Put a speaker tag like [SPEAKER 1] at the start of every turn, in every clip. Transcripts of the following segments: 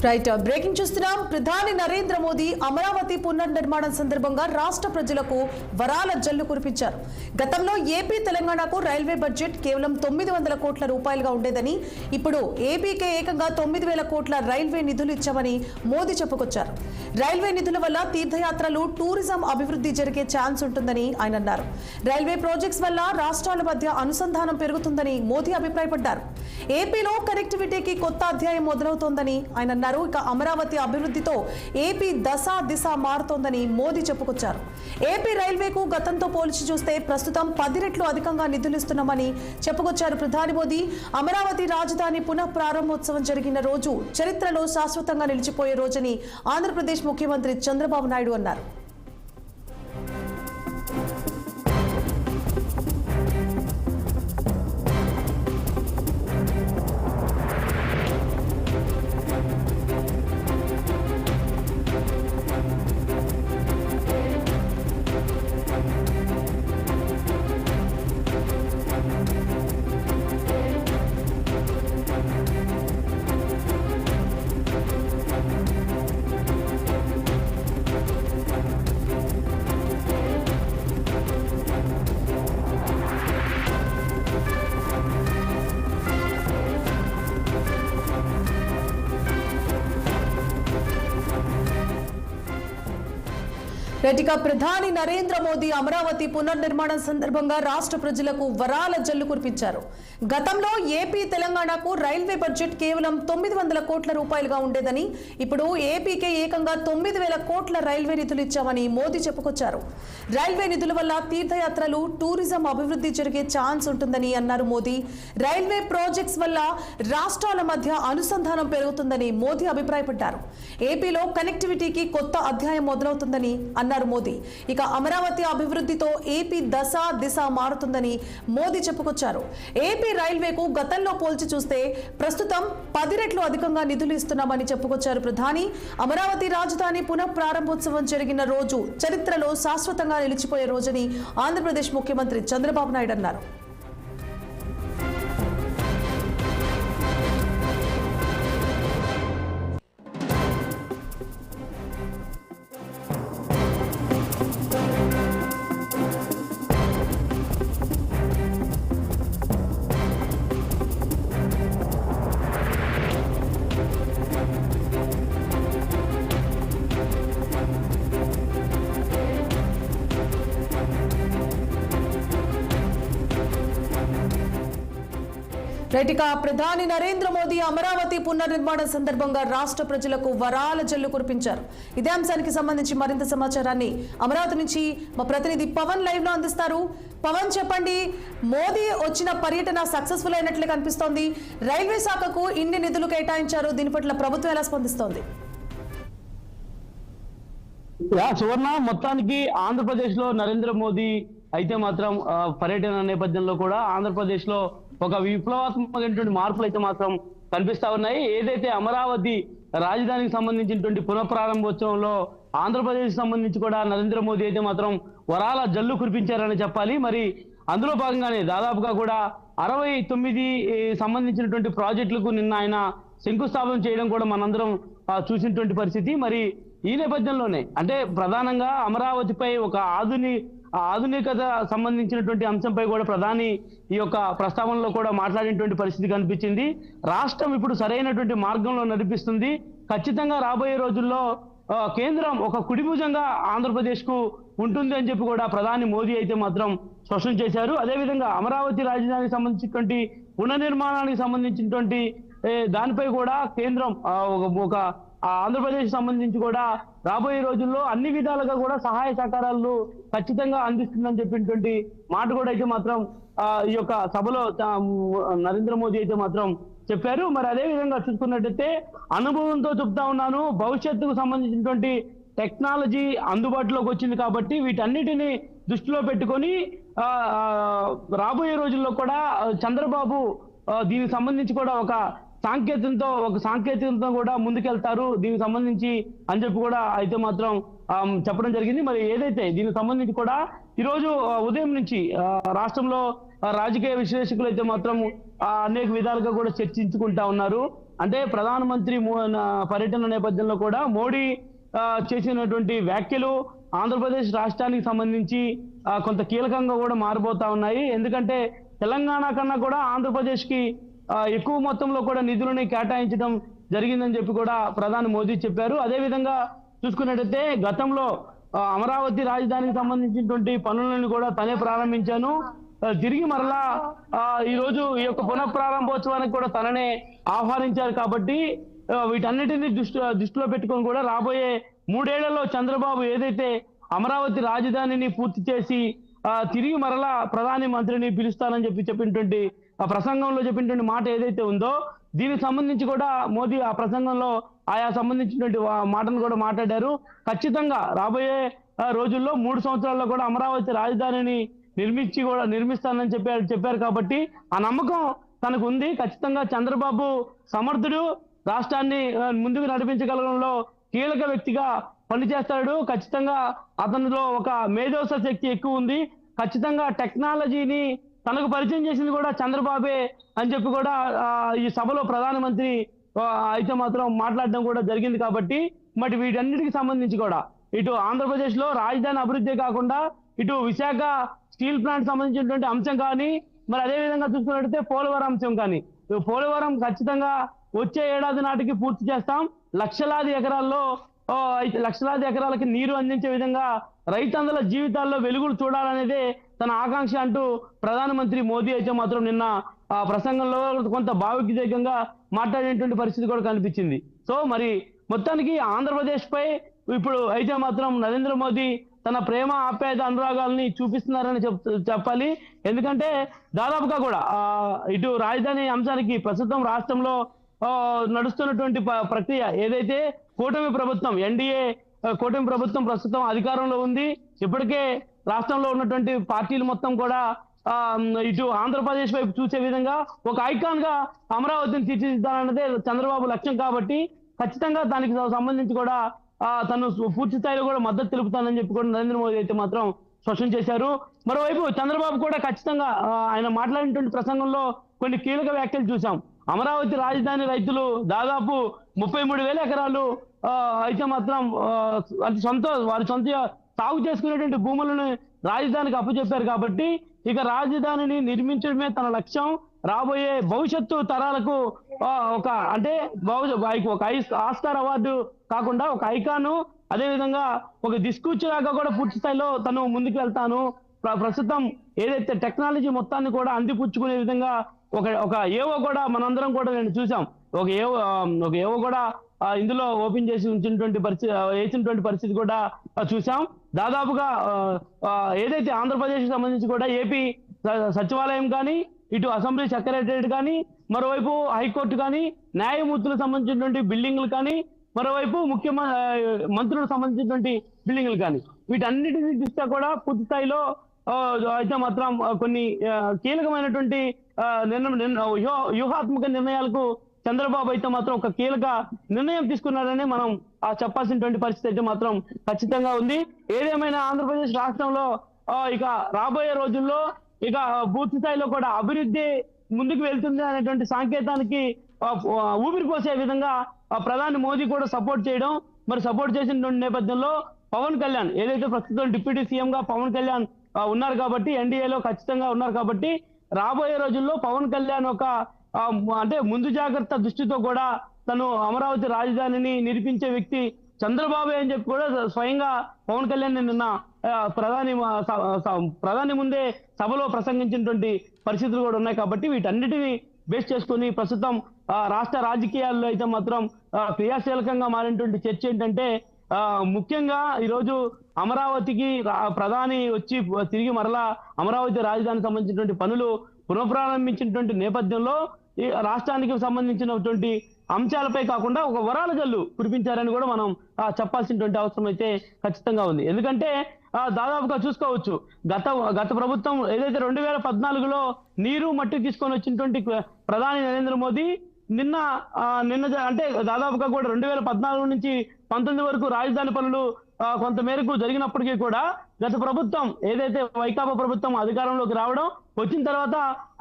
[SPEAKER 1] Right breaking చూస్తున్నాం. ప్రధాని నరేంద్ర మోదీ అమరావతి పునర్నిర్మాణం సందర్భంగా రాష్ట్ర ప్రజలకు వరాల జల్లు కురిపించారు. గతంలో ఏపీ తెలంగాణకు రైల్వే బడ్జెట్ కేవలం 900 కోట్ల రూపాయలుగా ఉండేదని, ఇప్పుడు ఏపీకే ఏకంగా 9000 కోట్ల రైల్వే నిధులు ఇచ్చామని మోదీ చెప్పుకొచ్చారు. రైల్వే నిధుల వల్ల తీర్థయాత్రలు, టూరిజం అభివృద్ధి జరిగే ఛాన్స్ ఉంటుందని ఆయన అన్నారు. రైల్వే ప్రాజెక్ట్స్ వల్ల రాష్ట్రాల మధ్య అనుసంధానం పెరుగుతుందని మోదీ అభిప్రాయపడ్డారు. ఏపీలో కనెక్టివిటీకి కొత్త అధ్యాయం మొదలవుతోందని ఆయన అన్నారు. ఇక అమరావతి అభివృద్ధితో ఏపీ దిశ మారుతోందని మోదీ చెప్పుకొచ్చారు. ఏపీ రైల్వేకు గతంతో పోల్చి చూస్తే ప్రస్తుతం 10 రెట్లు అధికంగా నిధులిస్తున్నామని చెప్పుకొచ్చారు ప్రధాని మోదీ. అమరావతి రాజధాని పునః ప్రారంభోత్సవం జరిగిన రోజు చరిత్రలో శాశ్వతంగా నిలిచిపోయే రోజని ఆంధ్రప్రదేశ్ ముఖ్యమంత్రి చంద్రబాబు నాయుడు అన్నారు. రెడ్డిగా ప్రధాని నరేంద్ర మోదీ అమరావతి పునర్నిర్మాణం సందర్భంగా రాష్ట్ర ప్రజలకు వరాల జల్లు కురిపించారు. గతంలో ఏపీ తెలంగాణకు రైల్వే బడ్జెట్ కేవలం 900 కోట్ల రూపాయలుగా ఉండేదని, ఇప్పుడు ఏపీకే ఏకంగా 9000 కోట్ల రైల్వే నిధులు ఇచ్చామని మోదీ చెప్పుకొచ్చారు. రైల్వే నిధుల వల్ల తీర్థయాత్రలు, టూరిజం అభివృద్ధి జరిగే ఛాన్స్ ఉంటుందని అన్నారు మోదీ. రైల్వే ప్రాజెక్ట్స్ వల్ల రాష్ట్రాల మధ్య అనుసంధానం పెరుగుతుందని మోదీ అభిప్రాయపడ్డారు. ఏపీలో కనెక్టివిటీకి కొత్త అధ్యాయం మొదలవుతుందని అన్నారు మోదీ. ఇక అమరావతి అభివృద్ధితో ఏపీ దిశ మారుతుందని మోదీ చెప్పుకొచ్చారు. ఏపీ రైల్వేకు గతంలో పోల్చి చూస్తే ప్రస్తుతం 10 రెట్లు అధికంగా నిధులు ఇస్తున్నామని చెప్పుకొచ్చారు ప్రధాని. అమరావతి రాజధాని పునః ప్రారంభోత్సవం జరిగిన రోజు చరిత్రలో శాశ్వతంగా నిలిచిపోయే రోజని ఆంధ్రప్రదేశ్ ముఖ్యమంత్రి చంద్రబాబు నాయుడు అన్నారు. రైట్గా ప్రధాని నరేంద్ర మోదీ అమరావతి పునర్నిర్మాణం సందర్భంగా రాష్ట్ర ప్రజలకు వరాల జల్లు కురిపించారు. ఇదే అంశానికి సంబంధించి మరింత సమాచారాన్ని అమరావతి నుంచి మా ప్రతినిధి పవన్ లైవ్ లో అందిస్తారు. పవన్, చెప్పండి, మోదీ వచ్చిన పర్యటన సక్సెస్ఫుల్ అయినట్లే కనిపిస్తోంది. రైల్వే శాఖకు ఇన్ని నిధులు కేటాయించారు, దీని పట్ల ప్రభుత్వం ఎలా స్పందిస్తోంది?
[SPEAKER 2] సువర్ణ, మొత్తానికి ఆంధ్రప్రదేశ్ లో నరేంద్ర మోదీ అయితే మాత్రం పర్యటన నేపథ్యంలో కూడా ఆంధ్రప్రదేశ్ లో ఒక విప్లవాత్మకమైనటువంటి మార్పులు అయితే మాత్రం కనిపిస్తా ఉన్నాయి. ఏదైతే అమరావతి రాజధానికి సంబంధించినటువంటి పునఃప్రారంభోత్సవంలో ఆంధ్రప్రదేశ్ సంబంధించి కూడా నరేంద్ర మోదీ అయితే మాత్రం వరాల జల్లు కురిపించారని చెప్పాలి. మరి అందులో భాగంగానే దాదాపుగా కూడా 69 సంబంధించినటువంటి ప్రాజెక్టులకు నిన్న ఆయన శంకుస్థాపన చేయడం కూడా మనందరం చూసినటువంటి పరిస్థితి. మరి ఈ నేపథ్యంలోనే అంటే ప్రధానంగా అమరావతిపై ఒక ఆధునికత సంబంధించినటువంటి అంశంపై కూడా ప్రధాని ఈ యొక్క ప్రస్తావనలో కూడా మాట్లాడినటువంటి పరిస్థితి కనిపించింది. రాష్ట్రం ఇప్పుడు సరైనటువంటి మార్గంలో నడిపిస్తుంది. ఖచ్చితంగా రాబోయే రోజుల్లో కేంద్రం ఒక కుడిభుజంగా ఆంధ్రప్రదేశ్ కు ఉంటుంది అని చెప్పి కూడా ప్రధాని మోదీ అయితే మాత్రం స్పష్టం చేశారు. అదేవిధంగా అమరావతి రాజధానికి సంబంధించినటువంటి పునర్నిర్మాణానికి సంబంధించినటువంటి దానిపై కూడా కేంద్రం ఒక ఆంధ్రప్రదేశ్ సంబంధించి కూడా రాబోయే రోజుల్లో అన్ని విధాలుగా కూడా సహాయ సహకారాలను ఖచ్చితంగా అందిస్తుందని చెప్పినటువంటి మాట కూడా అయితే మాత్రం ఈ యొక్క సభలో నరేంద్ర మోదీ అయితే మాత్రం చెప్పారు. మరి అదే విధంగా చూసుకున్నట్టయితే అనుభవంతో చెప్తా ఉన్నాను, భవిష్యత్తుకు సంబంధించినటువంటి టెక్నాలజీ అందుబాటులోకి వచ్చింది కాబట్టి వీటన్నిటిని దృష్టిలో పెట్టుకొని రాబోయే రోజుల్లో కూడా చంద్రబాబు దీనికి సంబంధించి కూడా ఒక సాంకేతికతతో కూడా ముందుకెళ్తారు దీనికి సంబంధించి అని చెప్పి కూడా అయితే మాత్రం చెప్పడం జరిగింది. మరి ఏదైతే దీనికి సంబంధించి కూడా ఈ రోజు ఉదయం నుంచి రాష్ట్రంలో రాజకీయ విశ్లేషకులు అయితే మాత్రం అనేక విధాలుగా కూడా చర్చించుకుంటా ఉన్నారు. అంటే ప్రధానమంత్రి పర్యటన నేపథ్యంలో కూడా మోడీ చేసినటువంటి వ్యాఖ్యలు ఆంధ్రప్రదేశ్ రాష్ట్రానికి సంబంధించి కొంత కీలకంగా కూడా మారిపోతా ఉన్నాయి. ఎందుకంటే తెలంగాణ కన్నా కూడా ఆంధ్రప్రదేశ్ కి ఎక్కువ మొత్తంలో కూడా నిధులని కేటాయించడం జరిగిందని చెప్పి కూడా ప్రధాని మోదీ చెప్పారు. అదేవిధంగా చూసుకున్నట్టయితే గతంలో అమరావతి రాజధానికి సంబంధించినటువంటి పనులను కూడా తనే ప్రారంభించాను, తిరిగి మరలా ఈ రోజు ఈ యొక్క పునఃప్రారంభోత్సవానికి కూడా తననే ఆహ్వానించారు. కాబట్టి వీటన్నిటిని దృష్టిలో పెట్టుకొని కూడా రాబోయే 3 ఏళ్లలో చంద్రబాబు ఏదైతే అమరావతి రాజధానిని పూర్తి చేసి తిరిగి మరలా ప్రధాని మంత్రిని పిలుస్తానని చెప్పినటువంటి ఆ ప్రసంగంలో చెప్పినటువంటి మాట ఏదైతే ఉందో దీనికి సంబంధించి కూడా మోదీ ఆ ప్రసంగంలో ఆయా సంబంధించినటువంటి మాటను కూడా మాట్లాడారు. ఖచ్చితంగా రాబోయే రోజుల్లో 3 సంవత్సరాల్లో కూడా అమరావతి రాజధానిని నిర్మిస్తానని చెప్పారు. కాబట్టి ఆ నమ్మకం తనకు ఉంది. ఖచ్చితంగా చంద్రబాబు సమర్థుడు, రాష్ట్రాన్ని ముందుకు నడిపించగలగడంలో కీలక వ్యక్తిగా పనిచేస్తాడు. ఖచ్చితంగా అతనిలో ఒక మేధోస శక్తి ఎక్కువ ఉంది. ఖచ్చితంగా టెక్నాలజీని తనకు పరిచయం చేసింది కూడా చంద్రబాబే అని చెప్పి కూడా ఈ సభలో ప్రధానమంత్రి అయితే మాత్రం మాట్లాడడం కూడా జరిగింది. కాబట్టి మరి వీటన్నిటికి సంబంధించి కూడా ఇటు ఆంధ్రప్రదేశ్ లో రాజధాని అభివృద్ధి కాకుండా ఇటు విశాఖ స్టీల్ ప్లాంట్ సంబంధించినటువంటి అంశం కానీ, మరి అదేవిధంగా చూసుకున్నట్టయితే పోలవరం అంశం కానీ, పోలవరం ఖచ్చితంగా వచ్చే ఏడాది నాటికి పూర్తి చేస్తాం. లక్షలాది ఎకరాలకి నీరు అందించే విధంగా రైతన్నల జీవితాల్లో వెలుగులు చూడాలనేదే తన ఆకాంక్ష అంటూ ప్రధానమంత్రి మోదీ అయితే మాత్రం నిన్న ఆ ప్రసంగంలో కొంత భావోద్వేగంగా మాట్లాడేటువంటి పరిస్థితి కూడా కనిపించింది. సో మరి మొత్తానికి ఆంధ్రప్రదేశ్ పై ఇప్పుడు అయితే మాత్రం నరేంద్ర మోదీ తన ప్రేమ ఆప్యాయత అనురాగాల్ని చూపిస్తున్నారని చెప్పాలి. ఎందుకంటే దాదాపుగా కూడా ఇటు రాజధాని అంశానికి ప్రస్తుతం రాష్ట్రంలో నడుస్తున్నటువంటి ప్రక్రియ ఏదైతే కూటమి ప్రభుత్వం ఎన్డీఏ కూటమి ప్రభుత్వం ప్రస్తుతం అధికారంలో ఉంది. ఇప్పటికే రాష్ట్రంలో ఉన్నటువంటి పార్టీలు మొత్తం కూడా ఇటు ఆంధ్రప్రదేశ్ వైపు చూసే విధంగా ఒక ఐకాన్ గా అమరావతిని తీర్చిదిద్దాలన్నదే చంద్రబాబు లక్ష్యం. కాబట్టి ఖచ్చితంగా దానికి సంబంధించి కూడా తను పూర్తి స్థాయిలో కూడా మద్దతు తెలుపుతానని చెప్పి కూడా నరేంద్ర మోదీ అయితే మాత్రం స్పష్టం చేశారు. మరోవైపు చంద్రబాబు కూడా ఖచ్చితంగా ఆయన మాట్లాడినటువంటి ప్రసంగంలో కొన్ని కీలక వ్యాఖ్యలు చూసాం. అమరావతి రాజధాని రైతులు దాదాపు 33,000 ఎకరాలు అయితే మాత్రం వారి సొంత సాగు చేసుకునేటువంటి భూములను రాజధానికి అప్పచెప్పారు. కాబట్టి ఇక రాజధానిని నిర్మించడమే తన లక్ష్యం. రాబోయే భవిష్యత్తు తరాలకు ఒక అంటే ఒక ఆస్కార్ అవార్డు కాకుండా ఒక ఐకాను, అదేవిధంగా ఒక దిక్సూచిలాగా కూడా పూర్తి స్థాయిలో తను ముందుకు వెళ్తాను. ప్రస్తుతం ఏదైతే టెక్నాలజీ మొత్తాన్ని కూడా అందిపుచ్చుకునే విధంగా ఒక ఏవో కూడా మనందరం కూడా నేను చూసాం. ఒక ఏవో కూడా ఇందులో ఓపెన్ చేసి వేసినటువంటి పరిస్థితి కూడా చూసాం. దాదాపుగా ఏదైతే ఆంధ్రప్రదేశ్ సంబంధించి కూడా ఏపీ సచివాలయం కానీ, ఇటు అసెంబ్లీ సెక్రటరియట్ కానీ, మరోవైపు హైకోర్టు కానీ, న్యాయమూర్తులకు సంబంధించినటువంటి బిల్డింగ్లు కానీ, మరోవైపు మంత్రులకు సంబంధించినటువంటి బిల్డింగ్లు కానీ, వీటన్నిటిని దృష్ట్యా కూడా పూర్తి స్థాయిలో అయితే మాత్రం కొన్ని కీలకమైనటువంటి వ్యూహాత్మక నిర్ణయాలకు చంద్రబాబు అయితే మాత్రం ఒక కీలక నిర్ణయం తీసుకున్నారని మనం చెప్పాల్సినటువంటి పరిస్థితి అయితే మాత్రం ఖచ్చితంగా ఉంది. ఏదేమైనా ఆంధ్రప్రదేశ్ రాష్ట్రంలో ఇక రాబోయే రోజుల్లో ఇక పూర్తి స్థాయిలో కూడా అభివృద్ధి ముందుకు వెళ్తుంది అనేటువంటి సంకేతానికి ఊపిరిపోసే విధంగా ప్రధాని మోదీ కూడా సపోర్ట్ చేయడం, మరి సపోర్ట్ చేసినటువంటి నేపథ్యంలో పవన్ కళ్యాణ్ ఏదైతే ప్రస్తుతం డిప్యూటీ సీఎం గా పవన్ కళ్యాణ్ ఉన్నారు కాబట్టి, ఎన్డీఏలో ఖచ్చితంగా ఉన్నారు కాబట్టి, రాబోయే రోజుల్లో పవన్ కళ్యాణ్ ఒక అంటే ముందు జాగ్రత్త దృష్టితో కూడా తను అమరావతి రాజధానిని నిర్మించే వ్యక్తి చంద్రబాబు అని చెప్పి కూడా స్వయంగా పవన్ కళ్యాణ్ నిన్న ప్రధాని ముందే సభలో ప్రసంగించినటువంటి పరిస్థితులు కూడా ఉన్నాయి. కాబట్టి వీటన్నిటిని బేస్ చేసుకుని ప్రస్తుతం రాష్ట్ర రాజకీయాల్లో అయితే మాత్రం క్రియాశీలకంగా మారినటువంటి చర్చ ఏంటంటే, ముఖ్యంగా ఈరోజు అమరావతికి ప్రధాని వచ్చి తిరిగి మరలా అమరావతి రాజధానికి సంబంధించినటువంటి పనులు పునఃప్రారంభించినటువంటి నేపథ్యంలో ఈ రాష్ట్రానికి సంబంధించినటువంటి అంశాలపై కాకుండా ఒక వరాల జల్లు కురిపించారని కూడా మనం చెప్పాల్సినటువంటి అవసరం అయితే ఖచ్చితంగా ఉంది. ఎందుకంటే దాదాపుగా చూసుకోవచ్చు గత ప్రభుత్వం ఏదైతే 2014లో నీరు మట్టి తీసుకొని వచ్చినటువంటి ప్రధాని నరేంద్ర మోదీ నిన్న అంటే దాదాపుగా కూడా 2014 నుంచి 19 వరకు రాజధాని పనులు కొంత మేరకు జరిగినప్పటికీ కూడా గత ప్రభుత్వం ఏదైతే వైకాపా ప్రభుత్వం అధికారంలోకి రావడం, వచ్చిన తర్వాత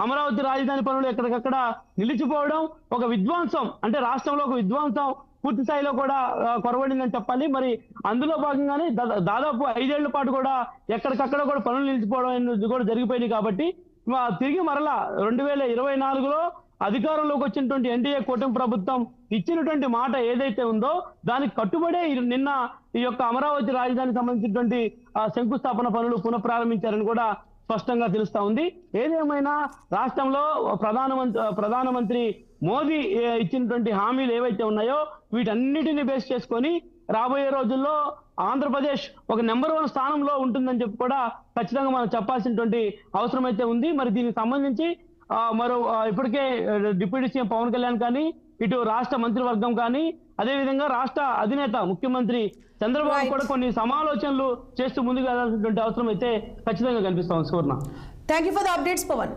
[SPEAKER 2] అమరావతి రాజధాని పనులు ఎక్కడికక్కడ నిలిచిపోవడం, ఒక విధ్వంసం అంటే రాష్ట్రంలో ఒక విధ్వంసం పూర్తి స్థాయిలో కూడా కొరవడిందని చెప్పాలి. మరి అందులో భాగంగానే దాదాపు 5 ఏళ్ల పాటు కూడా ఎక్కడికక్కడ కూడా పనులు నిలిచిపోవడం అనేది కూడా జరిగిపోయింది. కాబట్టి తిరిగి మరలా 2024లో అధికారంలోకి వచ్చినటువంటి ఎన్డీఏ కూటమి ప్రభుత్వం ఇచ్చినటువంటి మాట ఏదైతే ఉందో దానికి కట్టుబడే నిన్న ఈ యొక్క అమరావతి రాజధానికి సంబంధించినటువంటి శంకుస్థాపన పనులు పునఃప్రారంభించారని కూడా స్పష్టంగా తెలుస్తా ఉంది. ఏదేమైనా రాష్ట్రంలో ప్రధానమంత్రి మోదీ ఇచ్చినటువంటి హామీలు ఏవైతే ఉన్నాయో వీటన్నిటిని బేస్ చేసుకొని రాబోయే రోజుల్లో ఆంధ్రప్రదేశ్ ఒక నెంబర్ 1 స్థానంలో ఉంటుందని చెప్పి కూడా ఖచ్చితంగా మనం చెప్పాల్సినటువంటి అవసరం అయితే ఉంది. మరి దీనికి సంబంధించి ఇప్పటికే డిప్యూటీ సీఎం పవన్ కళ్యాణ్ కానీ, ఇటు రాష్ట్ర మంత్రివర్గం కానీ, అదేవిధంగా రాష్ట్ర అధినేత ముఖ్యమంత్రి చంద్రబాబు కూడా కొన్ని సమాలోచనలు చేస్తూ ముందుకు వెళ్ళాల్సినటువంటి అవసరం అయితే ఖచ్చితంగా కనిపిస్తా ఉంది. Suvarna,
[SPEAKER 1] thank you for the updates Pawan.